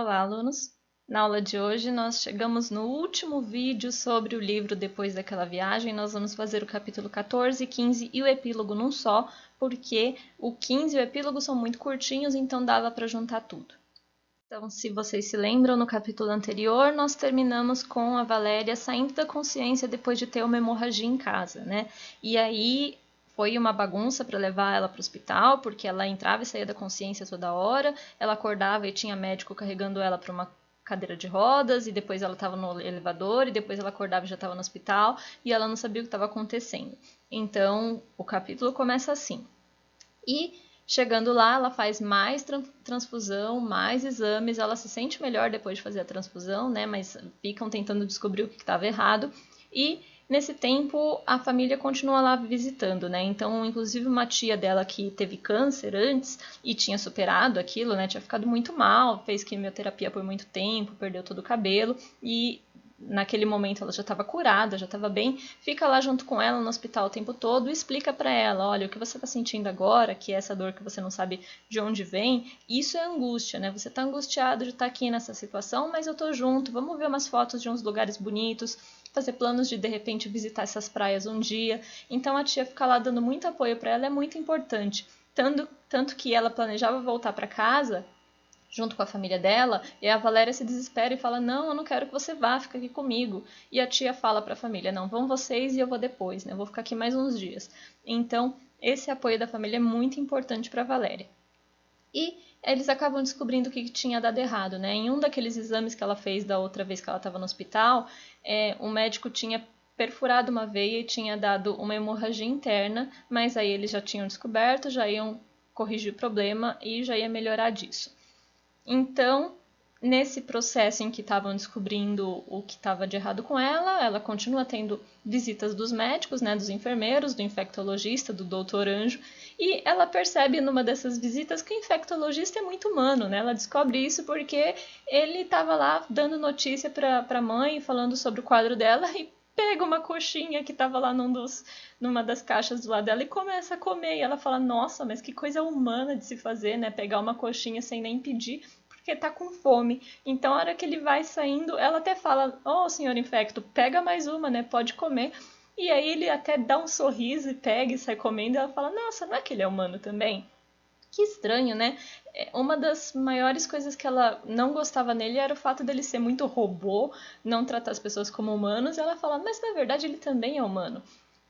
Olá, alunos! Na aula de hoje, nós chegamos no último vídeo sobre o livro Depois daquela Viagem. Nós vamos fazer o capítulo 14, 15 e o epílogo num só, porque o 15 e o epílogo são muito curtinhos, então dava para juntar tudo. Então, se vocês se lembram, no capítulo anterior, nós terminamos com a Valéria saindo da consciência depois de ter uma hemorragia em casa, né? E aí foi uma bagunça para levar ela para o hospital, porque ela entrava e saía da consciência toda hora, ela acordava e tinha médico carregando ela para uma cadeira de rodas, e depois ela estava no elevador, e depois ela acordava e já estava no hospital, e ela não sabia o que estava acontecendo. Então, o capítulo começa assim. E chegando lá, ela faz mais transfusão, mais exames, ela se sente melhor depois de fazer a transfusão, né? Mas ficam tentando descobrir o que estava errado. E nesse tempo, a família continua lá visitando, né? Então, inclusive uma tia dela que teve câncer antes e tinha superado aquilo, né? Tinha ficado muito mal, fez quimioterapia por muito tempo, perdeu todo o cabelo e naquele momento ela já estava curada, já estava bem, fica lá junto com ela no hospital o tempo todo e explica para ela, olha, o que você está sentindo agora, que é essa dor que você não sabe de onde vem, isso é angústia, né? Você está angustiado de estar aqui nessa situação, mas eu tô junto, vamos ver umas fotos de uns lugares bonitos, fazer planos de repente visitar essas praias um dia. Então a tia fica lá dando muito apoio para ela, é muito importante. Tanto que ela planejava voltar para casa junto com a família dela, e a Valéria se desespera e fala, não, eu não quero que você vá, fica aqui comigo. E a tia fala para a família, não, vão vocês e eu vou depois, né? Eu vou ficar aqui mais uns dias. Então, esse apoio da família é muito importante para a Valéria. E eles acabam descobrindo o que tinha dado errado, né? Em um daqueles exames que ela fez da outra vez que ela estava no hospital, o médico tinha perfurado uma veia e tinha dado uma hemorragia interna, mas aí eles já tinham descoberto, já iam corrigir o problema e já ia melhorar disso. Então, nesse processo em que estavam descobrindo o que estava de errado com ela, ela continua tendo visitas dos médicos, né, dos enfermeiros, do infectologista, do doutor Anjo, e ela percebe numa dessas visitas que o infectologista é muito humano, né? Ela descobre isso porque ele estava lá dando notícia para a mãe, falando sobre o quadro dela e pega uma coxinha que estava lá numa das caixas do lado dela e começa a comer. E ela fala, nossa, mas que coisa humana de se fazer, né? Pegar uma coxinha sem nem pedir, porque tá com fome. Então, a hora que ele vai saindo, ela até fala, senhor infecto, pega mais uma, né? Pode comer. E aí ele até dá um sorriso e pega e sai comendo. E ela fala, nossa, não é que ele é humano também? Que estranho, né? Uma das maiores coisas que ela não gostava nele era o fato dele ser muito robô, não tratar as pessoas como humanos. E ela fala, mas na verdade ele também é humano.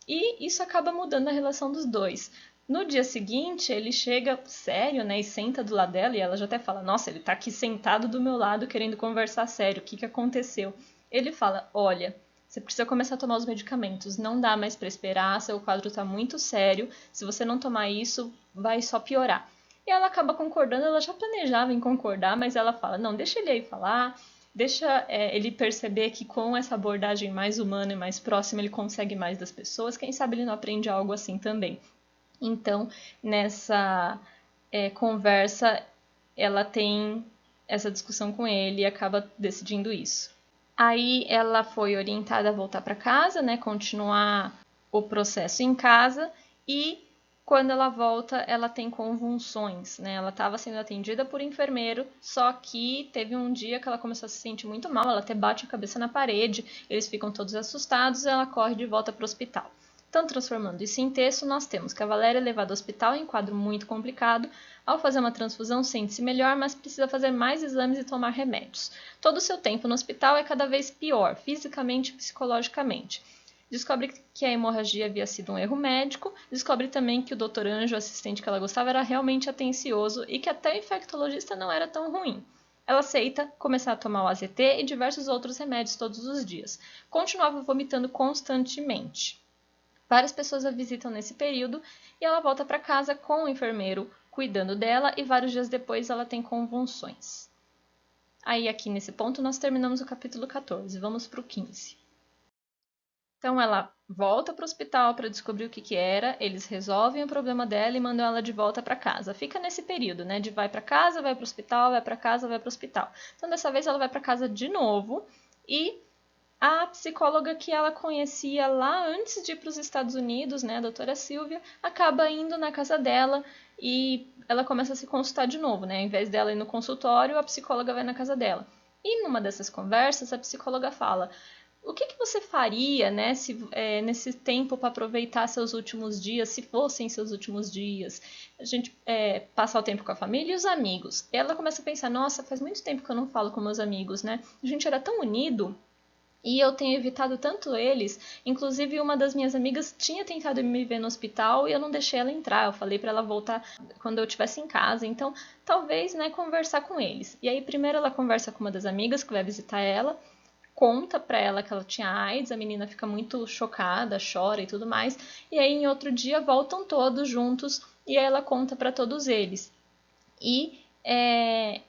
E isso acaba mudando a relação dos dois. No dia seguinte, ele chega sério, né, e senta do lado dela, e ela já até fala, nossa, ele tá aqui sentado do meu lado querendo conversar sério, o que aconteceu? Ele fala, olha, você precisa começar a tomar os medicamentos, não dá mais para esperar, seu quadro tá muito sério, se você não tomar isso, vai só piorar. E ela acaba concordando, ela já planejava em concordar, mas ela fala, não, deixa ele aí falar, deixa ele perceber que com essa abordagem mais humana e mais próxima ele consegue mais das pessoas, quem sabe ele não aprende algo assim também. Então, nessa conversa, ela tem essa discussão com ele e acaba decidindo isso. Aí ela foi orientada a voltar para casa, né, continuar o processo em casa, e quando ela volta, ela tem convulsões, né? Ela estava sendo atendida por enfermeiro, só que teve um dia que ela começou a se sentir muito mal, ela até bate a cabeça na parede, eles ficam todos assustados e ela corre de volta para o hospital. Então, transformando isso em texto, nós temos que a Valéria é levada ao hospital em quadro muito complicado. Ao fazer uma transfusão, sente-se melhor, mas precisa fazer mais exames e tomar remédios. Todo o seu tempo no hospital é cada vez pior, fisicamente e psicologicamente. Descobre que a hemorragia havia sido um erro médico, descobre também que o Dr. Anjo, o assistente que ela gostava, era realmente atencioso e que até o infectologista não era tão ruim. Ela aceita começar a tomar o AZT e diversos outros remédios todos os dias. Continuava vomitando constantemente. Várias pessoas a visitam nesse período e ela volta para casa com o enfermeiro cuidando dela e vários dias depois ela tem convulsões. Aí aqui nesse ponto nós terminamos o capítulo 14, vamos para o 15. Então ela volta para o hospital para descobrir o que era, eles resolvem o problema dela e mandam ela de volta para casa. Fica nesse período, né, de vai para casa, vai para o hospital, vai para casa, vai para o hospital. Então dessa vez ela vai para casa de novo e a psicóloga que ela conhecia lá antes de ir para os Estados Unidos, né, a doutora Silvia, acaba indo na casa dela e ela começa a se consultar de novo, né? Ao invés dela ir no consultório, a psicóloga vai na casa dela. E numa dessas conversas, a psicóloga fala: o que você faria, né, nesse tempo para aproveitar seus últimos dias, se fossem seus últimos dias? A gente passar o tempo com a família e os amigos. E ela começa a pensar: nossa, faz muito tempo que eu não falo com meus amigos, né? A gente era tão unido. E eu tenho evitado tanto eles. Inclusive, uma das minhas amigas tinha tentado me ver no hospital e eu não deixei ela entrar. Eu falei para ela voltar quando eu estivesse em casa. Então, talvez, né, conversar com eles. E aí, primeiro ela conversa com uma das amigas que vai visitar ela, conta pra ela que ela tinha AIDS, a menina fica muito chocada, chora e tudo mais. E aí, em outro dia, voltam todos juntos e aí ela conta para todos eles. E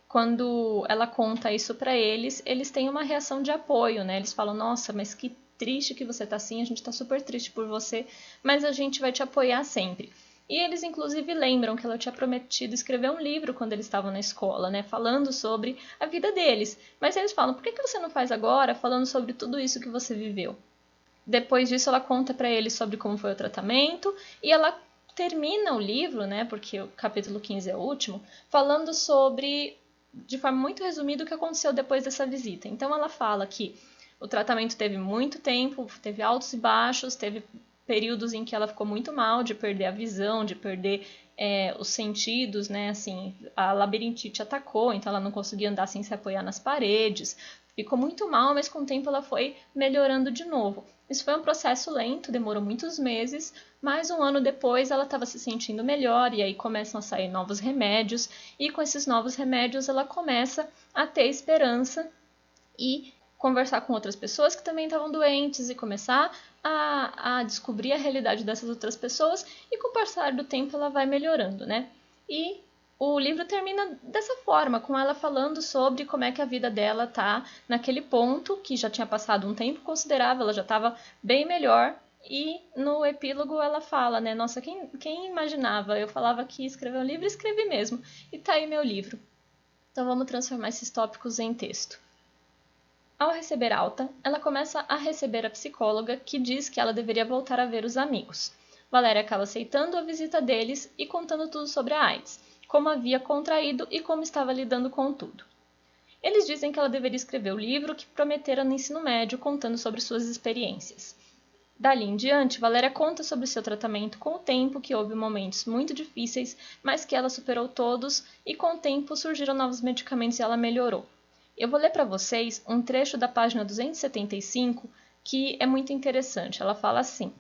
quando ela conta isso para eles, eles têm uma reação de apoio, né? Eles falam: nossa, mas que triste que você tá assim, a gente tá super triste por você, mas a gente vai te apoiar sempre. E eles, inclusive, lembram que ela tinha prometido escrever um livro quando eles estavam na escola, né? Falando sobre a vida deles. Mas eles falam: por que você não faz agora, falando sobre tudo isso que você viveu? Depois disso, ela conta para eles sobre como foi o tratamento e ela termina o livro, né, porque o capítulo 15 é o último, falando sobre, de forma muito resumida, o que aconteceu depois dessa visita. Então ela fala que o tratamento teve muito tempo, teve altos e baixos, teve períodos em que ela ficou muito mal, de perder a visão, de perder os sentidos, né, assim, a labirintite atacou, então ela não conseguia andar sem se apoiar nas paredes, ficou muito mal, mas com o tempo ela foi melhorando de novo. Isso foi um processo lento, demorou muitos meses, mas um ano depois ela estava se sentindo melhor e aí começam a sair novos remédios e com esses novos remédios ela começa a ter esperança e conversar com outras pessoas que também estavam doentes e começar a descobrir a realidade dessas outras pessoas e com o passar do tempo ela vai melhorando, né? E o livro termina dessa forma, com ela falando sobre como é que a vida dela tá naquele ponto, que já tinha passado um tempo considerável, ela já estava bem melhor. E no epílogo ela fala, né? Nossa, quem imaginava? Eu falava que ia escrever um livro, escrevi mesmo. E tá aí meu livro. Então vamos transformar esses tópicos em texto. Ao receber alta, ela começa a receber a psicóloga, que diz que ela deveria voltar a ver os amigos. Valéria acaba aceitando a visita deles e contando tudo sobre a AIDS, como havia contraído e como estava lidando com tudo. Eles dizem que ela deveria escrever o livro que prometera no ensino médio, contando sobre suas experiências. Dali em diante, Valéria conta sobre seu tratamento com o tempo, que houve momentos muito difíceis, mas que ela superou todos e com o tempo surgiram novos medicamentos e ela melhorou. Eu vou ler para vocês um trecho da página 275 que é muito interessante. Ela fala assim: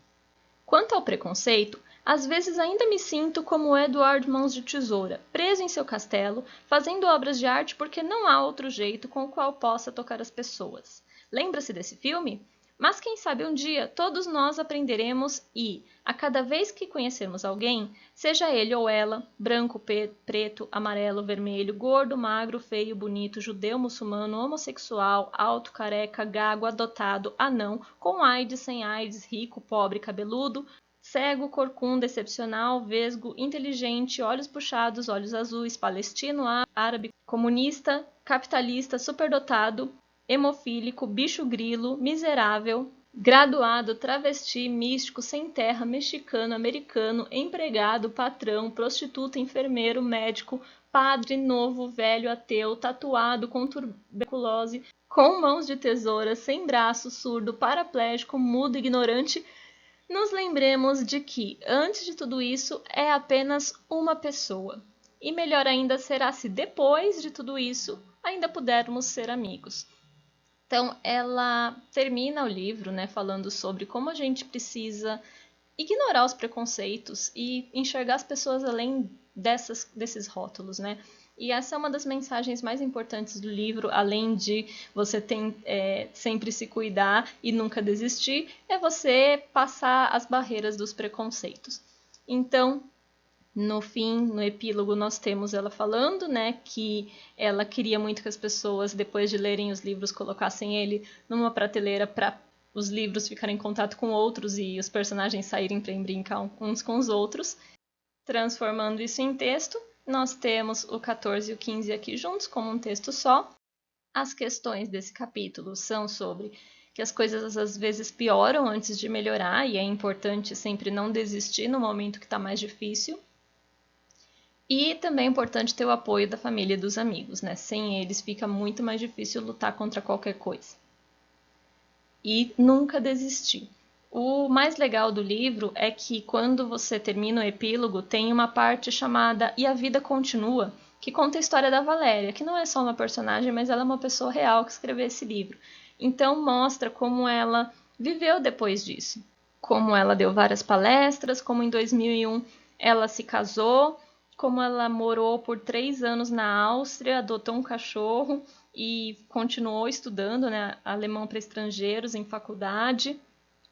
quanto ao preconceito, às vezes ainda me sinto como Edward Mãos de Tesoura, preso em seu castelo, fazendo obras de arte porque não há outro jeito com o qual possa tocar as pessoas. Lembra-se desse filme? Mas quem sabe um dia todos nós aprenderemos e, a cada vez que conhecermos alguém, seja ele ou ela, branco, preto, amarelo, vermelho, gordo, magro, feio, bonito, judeu, muçulmano, homossexual, alto, careca, gago, adotado, anão, com AIDS, sem AIDS, rico, pobre, cabeludo, cego, corcunda, excepcional, vesgo, inteligente, olhos puxados, olhos azuis, palestino, árabe, comunista, capitalista, superdotado, hemofílico, bicho grilo, miserável, graduado, travesti, místico, sem terra, mexicano, americano, empregado, patrão, prostituta, enfermeiro, médico, padre, novo, velho, ateu, tatuado, com tuberculose, com mãos de tesoura, sem braço, surdo, paraplégico, mudo, ignorante, nos lembremos de que, antes de tudo isso, é apenas uma pessoa. E melhor ainda será se depois de tudo isso ainda pudermos ser amigos. Então, ela termina o livro, né, falando sobre como a gente precisa ignorar os preconceitos e enxergar as pessoas além desses rótulos, né? E essa é uma das mensagens mais importantes do livro, além de você sempre se cuidar e nunca desistir, é você passar as barreiras dos preconceitos. Então, no fim, no epílogo, nós temos ela falando, né, que ela queria muito que as pessoas, depois de lerem os livros, colocassem ele numa prateleira para os livros ficarem em contato com outros e os personagens saírem para brincar uns com os outros. Transformando isso em texto, nós temos o 14 e o 15 aqui juntos como um texto só. As questões desse capítulo são sobre que as coisas às vezes pioram antes de melhorar e é importante sempre não desistir no momento que está mais difícil. E também é importante ter o apoio da família e dos amigos, né? Sem eles fica muito mais difícil lutar contra qualquer coisa. E nunca desistir. O mais legal do livro é que quando você termina o epílogo, tem uma parte chamada E a Vida Continua, que conta a história da Valéria, que não é só uma personagem, mas ela é uma pessoa real que escreveu esse livro. Então mostra como ela viveu depois disso. Como ela deu várias palestras, como em 2001 ela se casou, como ela morou por 3 anos na Áustria, adotou um cachorro e continuou estudando, né, alemão para estrangeiros em faculdade,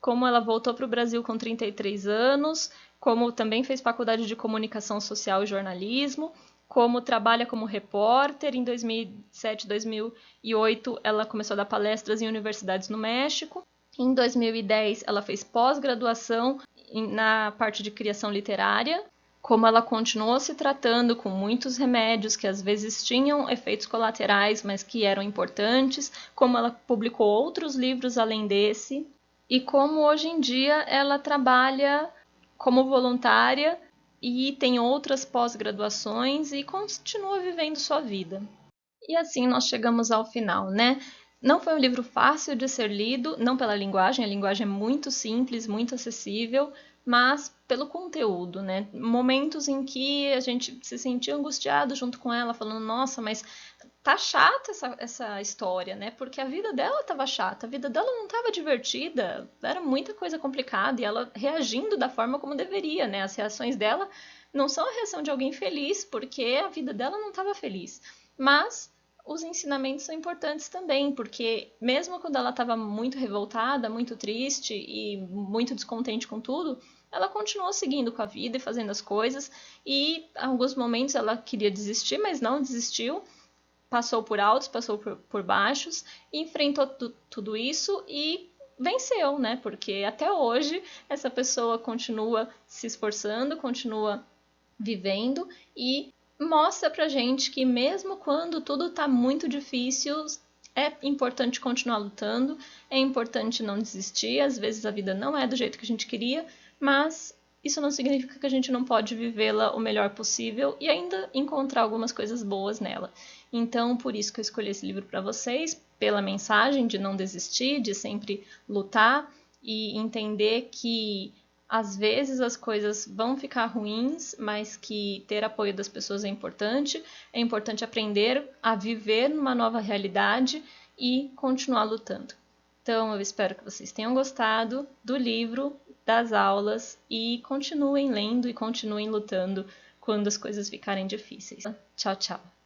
como ela voltou para o Brasil com 33 anos, como também fez faculdade de comunicação social e jornalismo, como trabalha como repórter. Em 2007, 2008, ela começou a dar palestras em universidades no México. Em 2010, ela fez pós-graduação na parte de criação literária. Como ela continuou se tratando com muitos remédios que às vezes tinham efeitos colaterais, mas que eram importantes, como ela publicou outros livros além desse, e como hoje em dia ela trabalha como voluntária e tem outras pós-graduações e continua vivendo sua vida. E assim nós chegamos ao final, né? Não foi um livro fácil de ser lido, não pela linguagem, a linguagem é muito simples, muito acessível, mas pelo conteúdo, né? Momentos em que a gente se sentia angustiado junto com ela, falando, nossa, mas tá chata essa história, né? Porque a vida dela estava chata, a vida dela não estava divertida, era muita coisa complicada e ela reagindo da forma como deveria, né? As reações dela não são a reação de alguém feliz, porque a vida dela não estava feliz. Mas os ensinamentos são importantes também, porque mesmo quando ela estava muito revoltada, muito triste e muito descontente com tudo, ela continuou seguindo com a vida e fazendo as coisas, e em alguns momentos ela queria desistir, mas não desistiu, passou por altos, passou por baixos, enfrentou tudo isso e venceu, né? Porque até hoje essa pessoa continua se esforçando, continua vivendo e mostra pra gente que mesmo quando tudo tá muito difícil, é importante continuar lutando, é importante não desistir, às vezes a vida não é do jeito que a gente queria, mas isso não significa que a gente não pode vivê-la o melhor possível e ainda encontrar algumas coisas boas nela. Então, por isso que eu escolhi esse livro para vocês, pela mensagem de não desistir, de sempre lutar e entender que às vezes as coisas vão ficar ruins, mas que ter apoio das pessoas é importante aprender a viver numa nova realidade e continuar lutando. Então, eu espero que vocês tenham gostado do livro, das aulas e continuem lendo e continuem lutando quando as coisas ficarem difíceis. Tchau, tchau!